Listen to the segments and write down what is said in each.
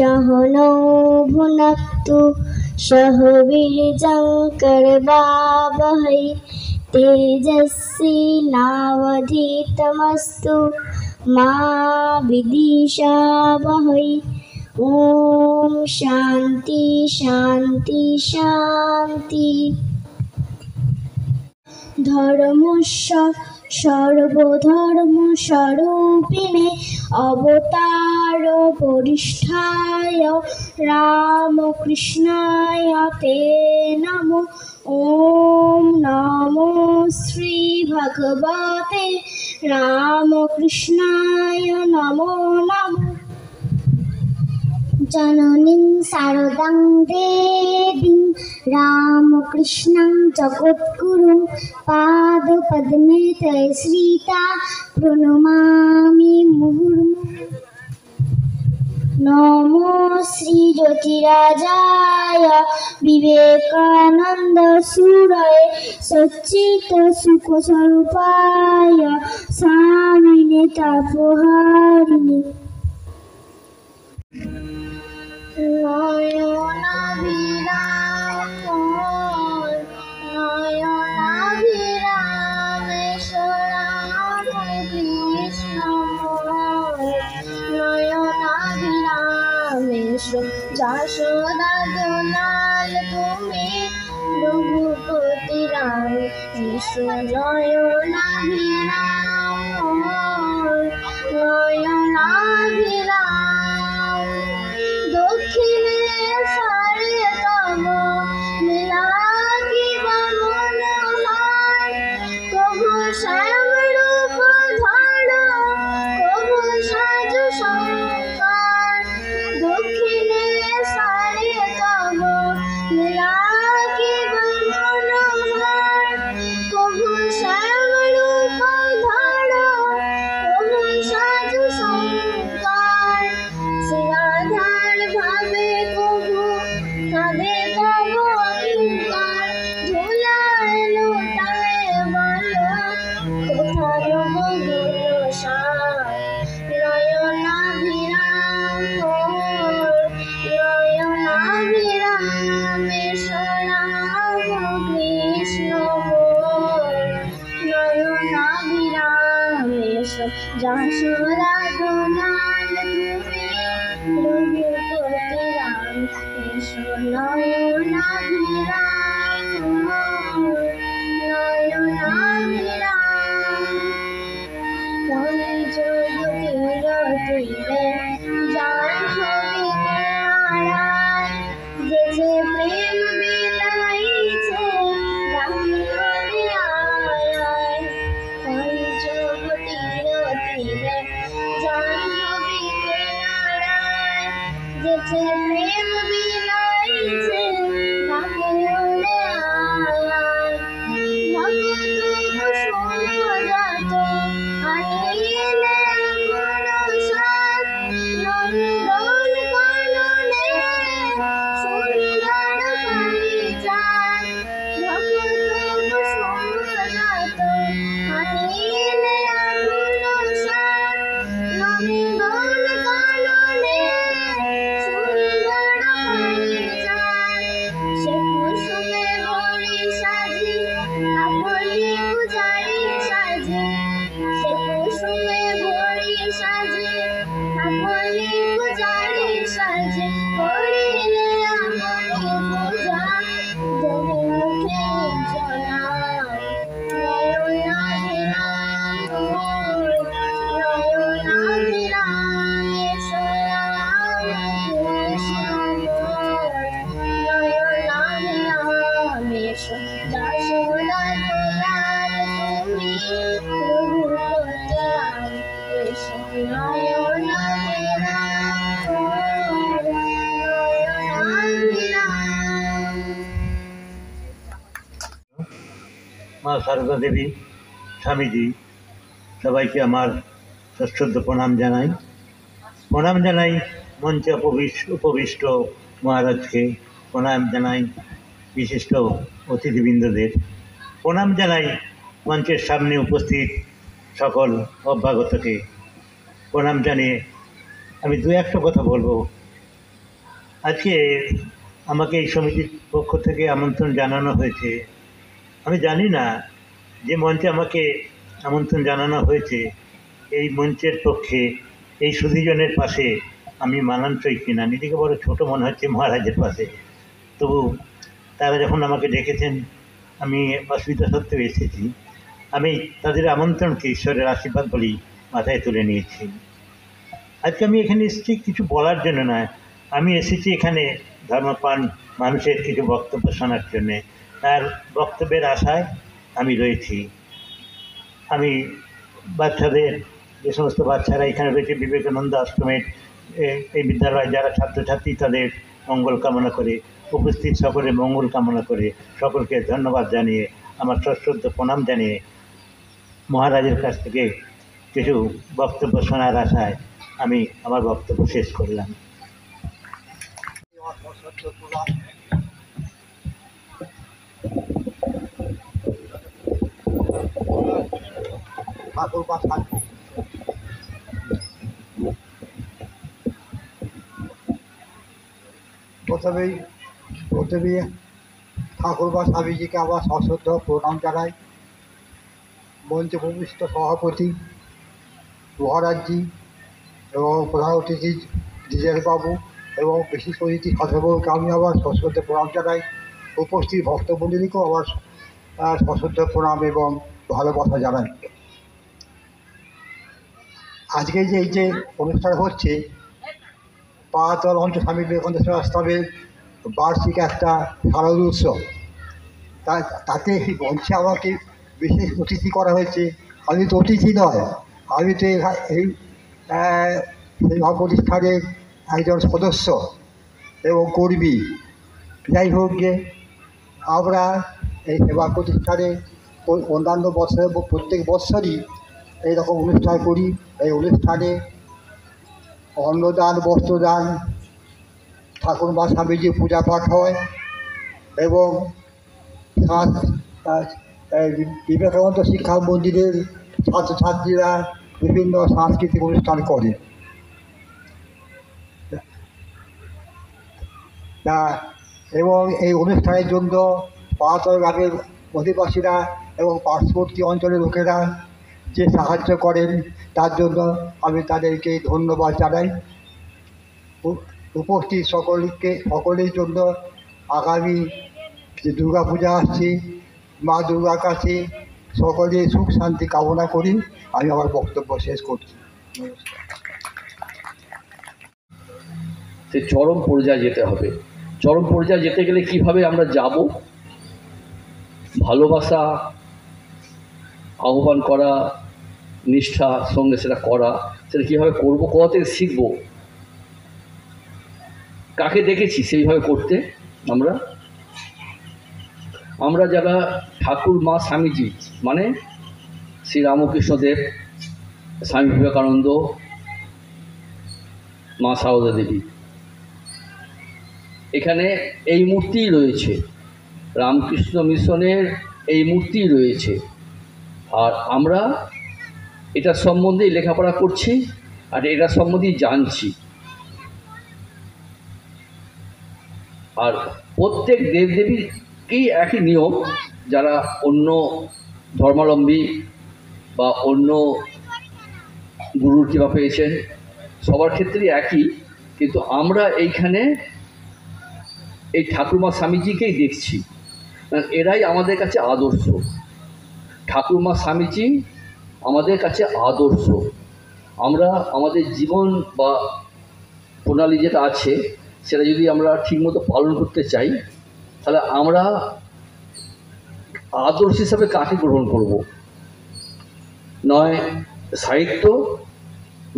सहनौ भुनक्तु सह वीर्यं करवावहै तेजस्विनावधीतमस्तु मा विद्विषावहै। ओम शांति शांति शांति। धर्मस्य सर्वधर्मस्वरूपिणे अवतार वरिष्ठाय रामकृष्णाय ते नमो। ओम नमो श्री भगवते रामकृष्णाय नमो नमः। जननीं शारदां देवीं रामकृष्णं जगद्गुरुं पादपद्मे श्रिता प्रणमामि मुहुर्मुहुः। नमो श्री ज्योतिराजाय विवेकानंद सूरये सच्चित सुख स्वरूपाय स्वामिने तापहारिणे। যশোদা দোলাল তুমি রঘুপতি রাম কৃষ্ণ নয়নাভিরাম নয়নাভিরাম। দক্ষিণে সারে তব লীলাকি মনোহর কভু শ্যাম রূপ ধর কভু সাজ শঙ্কর। দক্ষিণে সারে তব লীলাকি মনোহর কভু শ্যাম রূপ ধর কভু সাজ শঙ্কর। শ্রীরাধার ভাবে কভু কাঁদে তব অঙ্কার ঝুলায় লুটায় বল কোথায় বগুল সার। নয়নাভিরাম নয়নাভিরাম রাম কৃষ্ণ নয়নাভিরাম। যশোদা দোলাল তুমি রঘুপতি রাম কৃষ্ণ নয়নাভিরাম নয়নাভিরাম। পঞ্চবতীর তীরে জাহ্নবী নারায় যেছে প্রেম বিলাইছে রামহরি আয়। পঞ্চবতীর তীরে জাহ্নবী নারায় যেছে প্রেম বিলাইছে রামহরি আয়। ভগত কুসুমজাত আনিলে গুণসার নন্দন কাননে সুন্দর পরিচার। ভগত কুসুমজাত আনিলে গুণসার নন্দন কাননে সুন্দর পরিচার। সে কুসুমে ভরি সাজি আপনি পূজারি সাজি সে কুসুমে ভরি সাজি আপনি পূজারি সাজি করিলে আপনি পূজা দেবে মুখে জনাম। নয়নাভিরাম নয়নাভিরাম কৃষ্ণ নয়নাভিরাম। যশোদা দোলাল তুমি রঘুপতি রাম কৃষ্ণ নয়নাভিরাম নয়নাভিরাম। মা সারদা দেবী, স্বামীজি, সবাইকে আমার সশ্রদ্ধ প্রণাম জানাই। মঞ্চে উপবিষ্ট মহারাজকে প্রণাম জানাই, বিশিষ্ট অতিথিবৃন্দদের প্রণাম জানাই, মঞ্চের সামনে উপস্থিত সকল অভ্যাগতকে প্রণাম জানিয়ে আমি দু একটা কথা বলবো। আজকে আমাকে এই সমিতির পক্ষ থেকে আমন্ত্রণ জানানো হয়েছে। আমি জানি না যে মঞ্চে আমাকে আমন্ত্রণ জানানো হয়েছে এই মঞ্চের পক্ষে এই সুধীজনের পাশে আমি মানানসই কিনা। নিজেকে বড় ছোট মনে হচ্ছে মহারাজের পাশে। তবু তারা যখন আমাকে ডেকেছেন, আমি অসুবিধা সত্ত্বেও এসেছি। আমি তাদের আমন্ত্রণকে ঈশ্বরের আশীর্বাদ বলেই মাথায় তুলে নিয়েছি। আজকে আমি এখানে এসেছি কিছু বলার জন্য নয়, আমি এসেছি এখানে ধর্মপ্রাণ মানুষের কিছু বক্তব্য শোনার জন্যে। তার বক্তব্যের আশায় আমি রয়েছি। আমি বাচ্চাদের, যে সমস্ত বাচ্চারা এখানে রয়েছে বিবেকানন্দ আশ্রমের এই বিদ্যালয়ে যারা ছাত্রছাত্রী, তাদের মঙ্গল কামনা করে, উপস্থিত সকলের মঙ্গল কামনা করে, সকলকে ধন্যবাদ জানিয়ে, আমার সশ্রদ্ধ প্রণাম জানিয়ে মহারাজের কাছ থেকে কিছু বক্তব্য শোনার আশায় আমি আমার বক্তব্য শেষ করলাম। প্রথমেই ঠাকুর বা স্বামীজিকে আবার সশ্রদ্ধ প্রণাম জানাই। মঞ্চে ভূমিষ্ঠ সভাপতি মহারাজজি এবং প্রধান অতিথি দ্বিজেশবাবু এবং বিশিষ্ট অতিথি সাধুবাবুকে আমি আবার সশ্রদ্ধ প্রণাম জানাই। উপস্থিত ভক্তমণ্ডলীকেও আবার সশ্রদ্ধ প্রণাম এবং ভালোবাসা জানাই। আজকে যে এই যে অনুষ্ঠান হচ্ছে পাহাড়তলা অঞ্চল স্বামী বিবেকানন্দ সেবা আশ্রমের বার্ষিক একটা শারদ উৎসব, তাতে মঞ্চে আমাকে বিশেষ অতিথি করা হয়েছে। আমি তো অতিথি নয়, আমি তো এই সেবা প্রতিষ্ঠানের একজন সদস্য এবং কর্মী। যাই হোক, যে আমরা এই সেবা প্রতিষ্ঠানে অন্যান্য বছরের প্রত্যেক বছরই এইরকম অনুষ্ঠান করি। এই অনুষ্ঠানে অন্নদান, বস্ত্রদান, ঠাকুরমা স্বামীজি পূজা পাঠ হয় এবং বিবেকানন্দ শিক্ষা মন্দিরের ছাত্রছাত্রীরা বিভিন্ন সাংস্কৃতিক অনুষ্ঠান করে। এবং এই অনুষ্ঠানের জন্য পাহাড়তলা গ্রামের অধিবাসীরা এবং পার্শ্ববর্তী অঞ্চলের লোকেরা যে সাহায্য করেন তার জন্য আমি তাদেরকে ধন্যবাদ জানাই। উপস্থিত সকলের জন্য আগামী যে দুর্গা পূজা আসছে, মা দুর্গার কাছে সকলের সুখ শান্তি কামনা করি। আমি আমার বক্তব্য শেষ করছি। সে চরম পর্যায়ে যেতে হবে। চরম পর্যায়ে যেতে গেলে কিভাবে আমরা যাব? ভালোবাসা, আহ্বান করা, নিষ্ঠার সঙ্গে সেটা করা, সেটা কীভাবে করবো, কোথা থেকে শিখবো, কাকে দেখেছি সেইভাবে করতে? আমরা যারা ঠাকুর মা স্বামীজি, মানে শ্রী রামকৃষ্ণদেব, স্বামী বিবেকানন্দ, মা সারদা দেবী, এখানে এই মূর্তিই রয়েছে, রামকৃষ্ণ মিশনের এই মূর্তিই রয়েছে। আর আমরা এটা সম্বন্ধেই লেখাপড়া করছি আর এটা সম্বন্ধেই জানছি। আর প্রত্যেক দেবদেবীকেই একই নিয়ম, যারা অন্য ধর্মাবলম্বী বা অন্য গুরুর কৃপা পেয়েছেন সবার ক্ষেত্রেই একই, কিন্তু আমরা এইখানে এই ঠাকুরমা স্বামীজিকেই দেখছি। এরাই আমাদের কাছে আদর্শ। ঠাকুরমা স্বামীজি আমাদের কাছে আদর্শ। আমরা আমাদের জীবন বা প্রণালী যেটা আছে সেটা যদি আমরা ঠিকমতো পালন করতে চাই, তাহলে আমরা আদর্শ হিসাবে কাকে গ্রহণ করব? নয় সাহিত্য,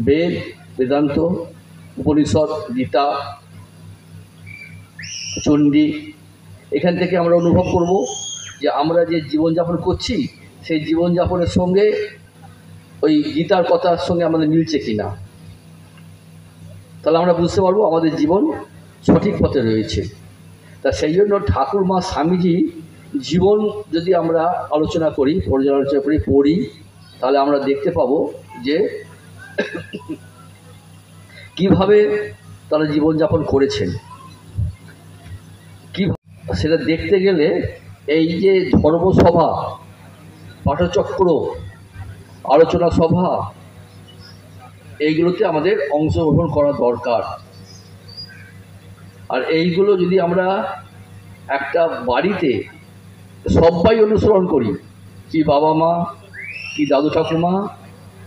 বেদ, বেদান্ত, উপনিষদ, গীতা, চণ্ডী, এখান থেকে আমরা অনুভব করব যে আমরা যে জীবনযাপন করছি সেই জীবনযাপনের সঙ্গে ওই গীতার কথার সঙ্গে আমাদের মিলছে কিনা। তাহলে আমরা বুঝতে পারবো আমাদের জীবন সঠিক পথে রয়েছে। তা সেই জন্য ঠাকুরমা স্বামীজি জীবন যদি আমরা আলোচনা করি, পর্যালোচনা করি, পড়ি, তাহলে আমরা দেখতে পাবো যে কিভাবে তারা জীবনযাপন করেছেন। সেটা দেখতে গেলে এই যে ধর্মসভা, পাঠচক্র, আলোচনা সভা, এইগুলোতে আমাদের অংশগ্রহণ করা দরকার। আর এইগুলো যদি আমরা একটা বাড়িতে সবাই অনুসরণ করি, কি বাবা মা, কি দাদু ঠাকুমা,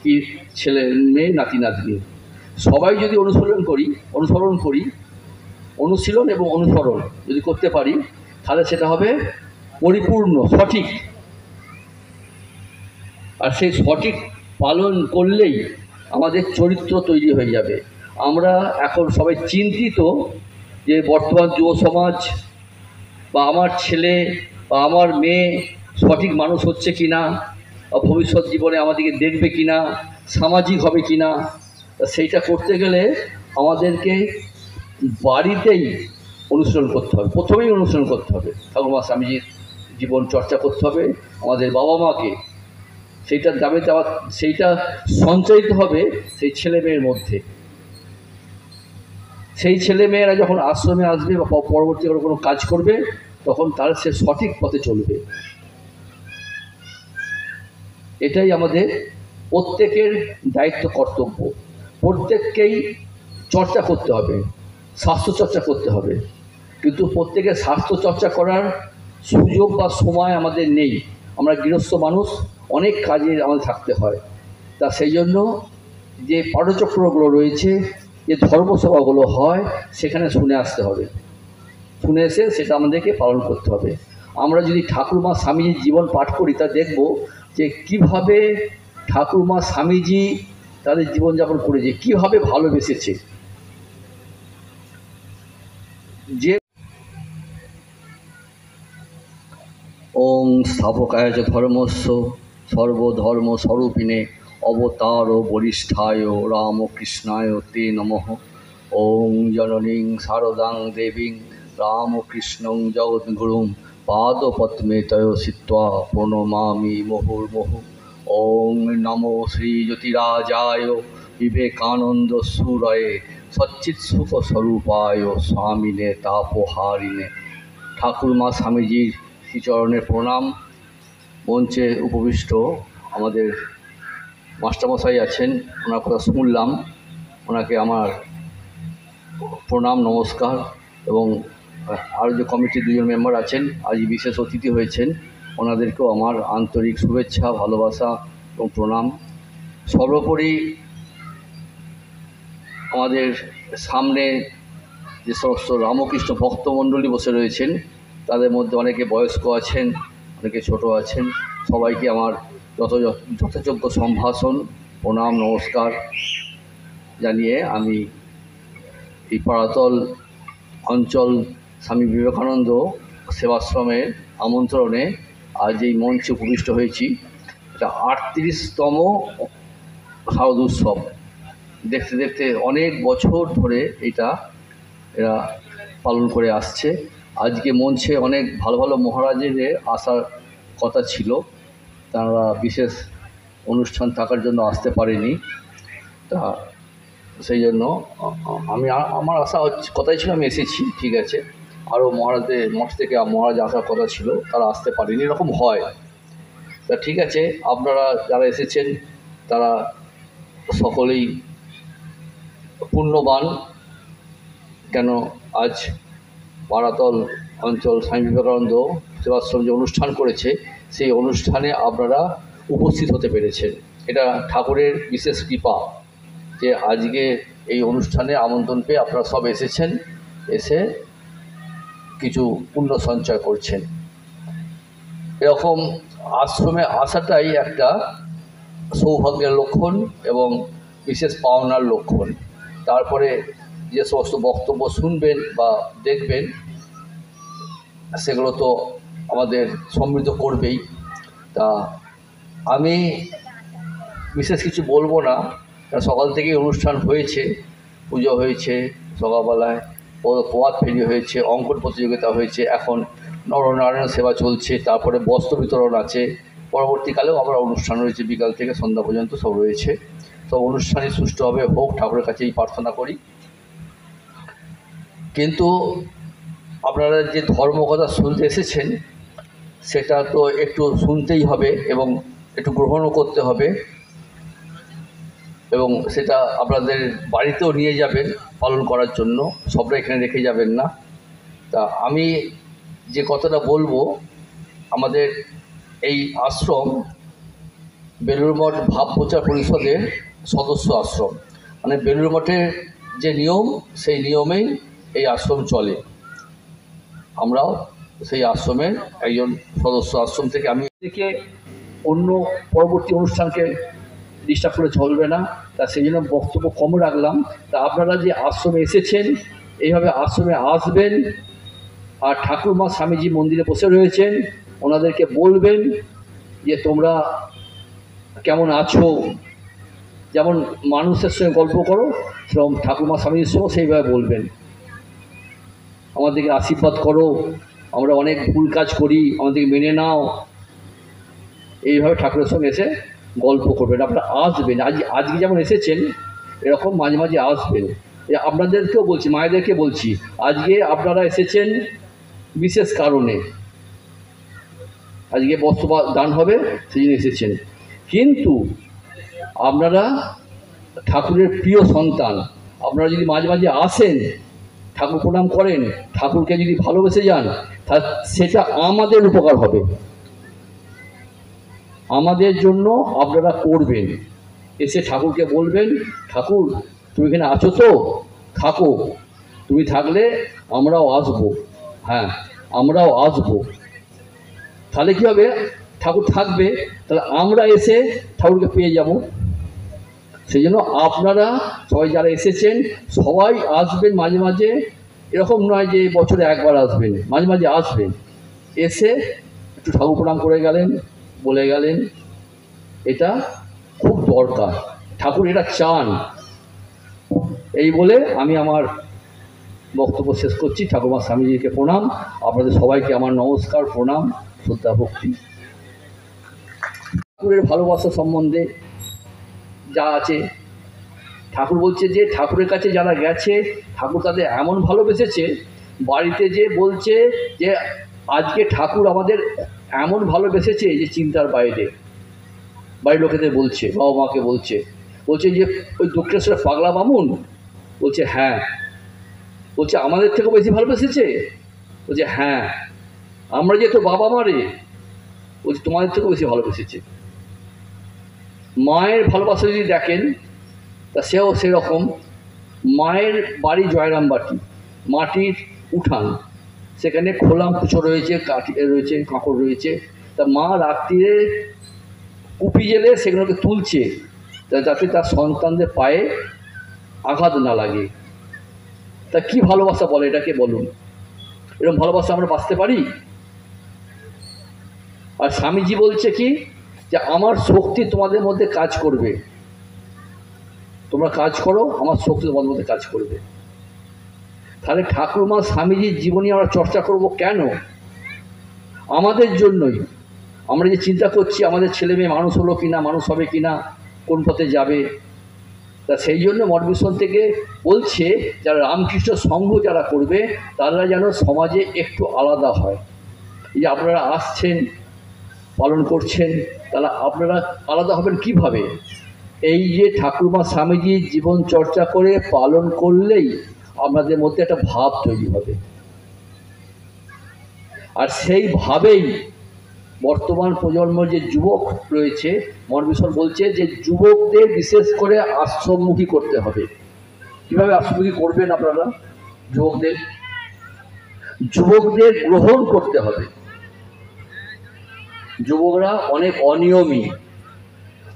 কি ছেলে মেয়ে, নাতি নাতনি, সবাই যদি অনুশীলন করি, অনুশীলন এবং অনুসরণ যদি করতে পারি, তাহলে সেটা হবে পরিপূর্ণ, সঠিক। আর সেই সঠিক পালন করলেই আমাদের চরিত্র তৈরি হয়ে যাবে। আমরা এখন সবাই চিন্তিত যে বর্তমান যুব সমাজ বা আমার ছেলে বা আমার মেয়ে সঠিক মানুষ হচ্ছে কি না, বা ভবিষ্যৎ জীবনে আমাদেরকে দেখবে কি না, সামাজিক হবে কি না। সেইটা করতে গেলে আমাদেরকে বাড়িতেই অনুসরণ করতে হবে, প্রথমেই অনুসরণ করতে হবে ঠাকুরমা স্বামীজির জীবন চর্চা করতে হবে। আমাদের বাবা মাকে সেইটা যাবে, সেইটা সঞ্চারিত হবে সেই ছেলে মেয়ের মধ্যে। সেই ছেলে মেয়েরা যখন আশ্রমে আসবে বা পরবর্তীকালে কোনো কাজ করবে, তখন তার সে সঠিক পথে চলবে। এটাই আমাদের প্রত্যেকের দায়িত্ব, কর্তব্য। প্রত্যেককেই চর্চা করতে হবে, স্বাস্থ্য চর্চা করতে হবে, কিন্তু প্রত্যেকের স্বাস্থ্য চর্চা করার সুযোগ বা সময় আমাদের নেই। আমরা গৃহস্থ মানুষ, অনেক কাজে আমাদের থাকতে হয়। তা সেই জন্য যে পাঠচক্রগুলো রয়েছে, যে ধর্মসভাগুলো হয়, সেখানে শুনে আসতে হবে, শুনে এসে সেটা আমাদেরকে পালন করতে হবে। আমরা যদি ঠাকুরমা স্বামীজির জীবন পাঠ করি, তা দেখব যে কীভাবে ঠাকুরমা স্বামীজি তাদের জীবনযাপন করেছে, কীভাবে ভালোবেসেছে। যে ওং স্থাপকায় চ ধর্মস্য সর্বধর্ম স্বরূপিণে অবতার বরিষ্ঠায় রামকৃষ্ণায় তে নমঃ। ওং জননীং শারদাং দেবীং রামকৃষ্ণং জগদ্গুরুং পাদপদ্মে তয় সিত্বা প্রণমামি মুহুর্মুহু। ওং নমো শ্রীজ্যোতিরাজায় বিবেকানন্দ সুরয়ে সচ্চিৎসুখ স্বরূপায় স্বামিনে তাপহারিণে। ঠাকুরমা স্বামীজির শ্রীচরণে প্রণাম। মঞ্চে উপবিষ্ট আমাদের মাস্টারমশাই আছেন, ওনার কথা শুনলাম, ওনাকে আমার প্রণাম, নমস্কার। এবং আরও যে কমিটির দুজন মেম্বার আছেন, আজ বিশেষ অতিথি হয়েছেন, ওনাদেরকেও আমার আন্তরিক শুভেচ্ছা, ভালোবাসা এবং প্রণাম। সর্বোপরি আমাদের সামনে যে সমস্ত রামকৃষ্ণ ভক্তমণ্ডলী বসে রয়েছেন, তাদের মধ্যে অনেকে বয়স্ক আছেন, অনেকে ছোট আছেন, সবাইকে আমার যথাযোগ্য সম্ভাষণ, প্রণাম, নমস্কার জানিয়ে আমি এই পাড়াতল অঞ্চল স্বামী বিবেকানন্দ সেবাশ্রমের আমন্ত্রণে আজ এই মঞ্চে উপবিষ্ট হয়েছি। এটা 38তম শারদ উৎসব। দেখতে দেখতে অনেক বছর ধরে এরা পালন করে আসছে। আজকে মঞ্চে অনেক ভালো ভালো মহারাজের আসার কথা ছিল, তারা বিশেষ অনুষ্ঠান থাকার জন্য আসতে পারেনি। তা সেই জন্য আমার আসা কথাই ছিল, আমি এসেছি, ঠিক আছে। আরও মহারাজদের মঠ থেকে মহারাজ আসার কথা ছিল, তারা আসতে পারেনি, এরকম হয়। তা ঠিক আছে, আপনারা যারা এসেছেন তারা সকলেই পুণ্যবান। কেন আজ পাড়াতল অঞ্চল স্বামী বিবেকানন্দ সেবাশ্রম যে অনুষ্ঠান করেছে, সেই অনুষ্ঠানে আপনারা উপস্থিত হতে পেরেছেন। এটা ঠাকুরের বিশেষ কৃপা যে আজকে এই অনুষ্ঠানে আমন্ত্রণ পেয়ে আপনারা সব এসেছেন, এসে কিছু পুণ্য সঞ্চয় করছেন। এরকম আশ্রমে আসাটাই একটা সৌভাগ্যের লক্ষণ এবং বিশেষ পাওনার লক্ষণ। তারপরে যে সমস্ত বক্তব্য শুনবেন বা দেখবেন, সেগুলো তো আমাদের সমৃদ্ধ করবেই। তা আমি বিশেষ কিছু বলবো না, সকাল থেকেই অনুষ্ঠান হয়েছে, পুজো হয়েছে, সকালবেলায় প্রভাত ফেরি হয়েছে, অঙ্কন প্রতিযোগিতা হয়েছে, এখন নরনারায়ণ সেবা চলছে, তারপরে বস্ত্র বিতরণ আছে, পরবর্তীকালেও আমরা অনুষ্ঠান রয়েছে, বিকাল থেকে সন্ধ্যা পর্যন্ত সব রয়েছে। সব অনুষ্ঠানই সুষ্ঠুভাবে হোক, ঠাকুরের কাছে এই প্রার্থনা করি। কিন্তু আপনারা যে ধর্মকথা শুনতে এসেছেন সেটা তো একটু শুনতেই হবে এবং একটু গ্রহণও করতে হবে, এবং সেটা আপনাদের বাড়িতেও নিয়ে যাবেন পালন করার জন্য, সবটা এখানে রেখে যাবেন না। তা আমি যে কথাটা বলবো, আমাদের এই আশ্রম বেলুড় মঠ ভাব প্রচার পরিষদের সদস্য আশ্রম, মানে বেলুড় মঠের যে নিয়ম সেই নিয়মেই এই আশ্রম চলে। আমরাও সেই আশ্রমের একজন সদস্য। আশ্রম থেকে আমি থেকে অন্য পরবর্তী অনুষ্ঠানকে ডিস্টার্ব করে চলবে না, তা সেই জন্য বক্তব্য কম রাখলাম। তা আপনারা যে আশ্রমে এসেছেন এইভাবে আশ্রমে আসবেন, আর ঠাকুরমা স্বামীজি মন্দিরে বসে রয়েছেন, ওনাদেরকে বলবেন যে তোমরা কেমন আছো, যেমন মানুষের সঙ্গে গল্প করো সেরকম ঠাকুরমা স্বামীজির সঙ্গেও সেইভাবে বলবেন, আমাদেরকে আশীর্বাদ করো, আমরা অনেক ভুল কাজ করি, আমাদেরকে মেনে নাও। এইভাবে ঠাকুরের সঙ্গে এসে গল্প করবেন। আপনারা আসবেন, আজকে যেমন এসেছেন এরকম মাঝে মাঝে আসবেন। আপনাদেরকেও বলছি, মায়েদেরকে বলছি, আজকে আপনারা এসেছেন বিশেষ কারণে, আজকে বস্ত্র দান হবে সেই জন্য এসেছেন, কিন্তু আপনারা ঠাকুরের প্রিয় সন্তান, আপনারা যদি মাঝে মাঝে আসেন, ঠাকুর প্রণাম করেন, ঠাকুরকে যদি ভালোবেসে যান, তা সেটা আমাদের উপকার হবে, আমাদের জন্য আপনারা করবেন। এসে ঠাকুরকে বলবেন, ঠাকুর তুমি এখানে আছো তো, থাকো, তুমি থাকলে আমরাও আসবো, হ্যাঁ আমরাও আসবো। তাহলে কী হবে, ঠাকুর থাকবে, তাহলে আমরা এসে ঠাকুরকে পেয়ে যাব। সেই জন্য আপনারা সবাই যারা এসেছেন সবাই আসবেন মাঝে মাঝে, এরকম নয় যে বছরে একবার আসবেন, মাঝে মাঝে আসবেন, এসে একটু ঠাকুর প্রণাম করে গেলেন, বলে গেলেন, এটা খুব দরকার, ঠাকুর এটা চান। এই বলে আমি আমার বক্তব্য শেষ করছি। ঠাকুরমা স্বামীজিকে প্রণাম, আপনাদের সবাইকে আমার নমস্কার, প্রণাম, শ্রদ্ধা, ভক্তি। ঠাকুরের ভালোবাসা সম্বন্ধে যা আছে, ঠাকুর বলছে যে ঠাকুরের কাছে যারা গেছে ঠাকুর তাদের এমন ভালোবেসেছে, বাড়িতে যে বলছে যে আজকে ঠাকুর আমাদের এমন ভালোবেসেছে যে চিন্তার বাইরে। বাড়ির লোকেদের বলছে, বাবা মাকে বলছে যে ওই দক্ষিণেশ্বরের পাগলা বামুন বলছে হ্যাঁ, বলছে আমাদের থেকেও বেশি ভালোবেসেছে, বলছে হ্যাঁ, আমরা যে তো বাবা মারে, বলছে তোমাদের থেকেও বেশি ভালোবেসেছে। মায়ের ভালোবাসা যদি দেখেন তা সেও সেরকম। মায়ের বাড়ি জয়রামবাটি, মাটির উঠান, সেখানে খোলা কুচো রয়েছে, কাঠি রয়েছে, কাঁকড় রয়েছে। তা মা রাত্রিরে কুপি জেলে সেগুলোকে তুলছে যাতে তার সন্তানদের পায়ে আঘাত না লাগে। তা কি ভালোবাসা বলে এটাকে, বলুন? এরকম ভালোবাসা আমরা বাঁচতে পারি? আর স্বামীজি বলছে কি, যে আমার শক্তি তোমাদের মধ্যে কাজ করবে, তোমরা কাজ করো, আমার শক্তি তোমাদের মধ্যে কাজ করবে। তাহলে ঠাকুরমা স্বামীজির জীবনী আমরা চর্চা করব কেন? আমাদের জন্যই। আমরা যে চিন্তা করছি আমাদের ছেলে মেয়ে মানুষ হলো কিনা, মানুষ হবে কিনা, কোন পথে যাবে, তা সেই জন্য মঠ মিশন থেকে বলছে যারা রামকৃষ্ণ সংঘ যারা করবে তারা যেন সমাজে একটু আলাদা হয়। এই যে আপনারা আসছেন, পালন করছেন, তাহলে আপনারা আলাদা হবেন কিভাবে? এই যে ঠাকুরমা স্বামীজির জীবন চর্চা করে পালন করলেই আপনাদের মধ্যে একটা ভাব তৈরি হবে। আর সেই ভাবেই বর্তমান প্রজন্মের যে যুবক রয়েছে, মঠ মিশন বলছে যে যুবকদের বিশেষ করে আশ্রমমুখী করতে হবে। কীভাবে আশ্রমমুখী করবেন আপনারা? যুবকদের গ্রহণ করতে হবে। যুবকরা অনেক অনিয়মী,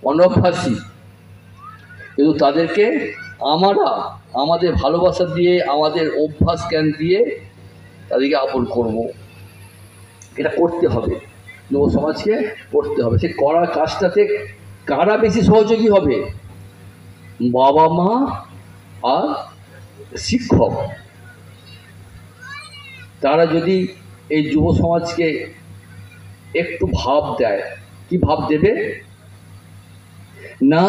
অনভ্যাসী, কিন্তু তাদেরকে আমাদের ভালোবাসা দিয়ে, আমাদের অভ্যাস জ্ঞান দিয়ে তাদেরকে আপন করব। এটা করতে হবে, যুব সমাজকে করতে হবে। সে করার কাজটাতে কারা বেশি সহযোগী হবে? বাবা মা আর শিক্ষক। তারা যদি এই যুব সমাজকে একটু ভাব দেয়, কি ভাব দেবে? না,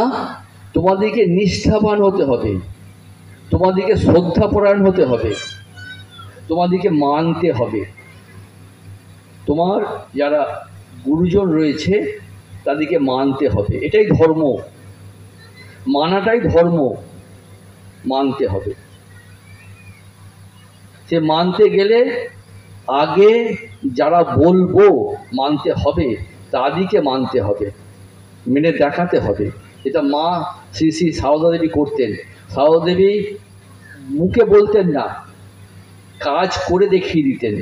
তোমাদেরকে নিষ্ঠাবান হতে হবে, তোমাদেরকে শ্রদ্ধাপরায়ণ হতে হবে, তোমাদেরকে মানতে হবে। তোমার যারা গুরুজন রয়েছে তাদেরকে মানতে হবে, এটাই ধর্ম, মানাটাই ধর্ম, মানতে হবে। সে মানতে গেলে আগে যারা বলবো মানতে হবে তাদেরকে মানতে হবে, মেনে দেখাতে হবে। এটা মা শ্রী শ্রী সারদা দেবী করতেন। সারদা দেবী মুখে বলতেন না, কাজ করে দেখিয়ে দিতেন।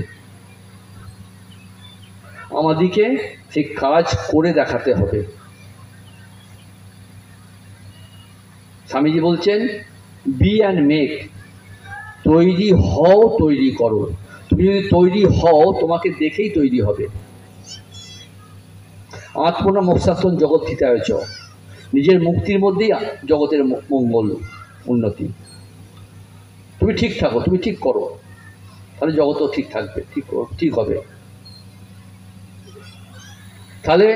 আমাদেরকে সেই কাজ করে দেখাতে হবে। স্বামীজি বলছেন বি অ্যান্ড মেক, তৈরি হও, তৈরি করো। তুমি যদি তৈরি হও তোমাকে দেখেই তৈরি হবে। আত্মনা মোক্ষাসন জগৎ হিতায় চ, নিজের মুক্তির মধ্যেই জগতের মঙ্গল উন্নতি। তুমি ঠিক থাকো, তুমি ঠিক করো, তাহলে জগৎও ঠিক থাকবে, ঠিক হবে। তাহলে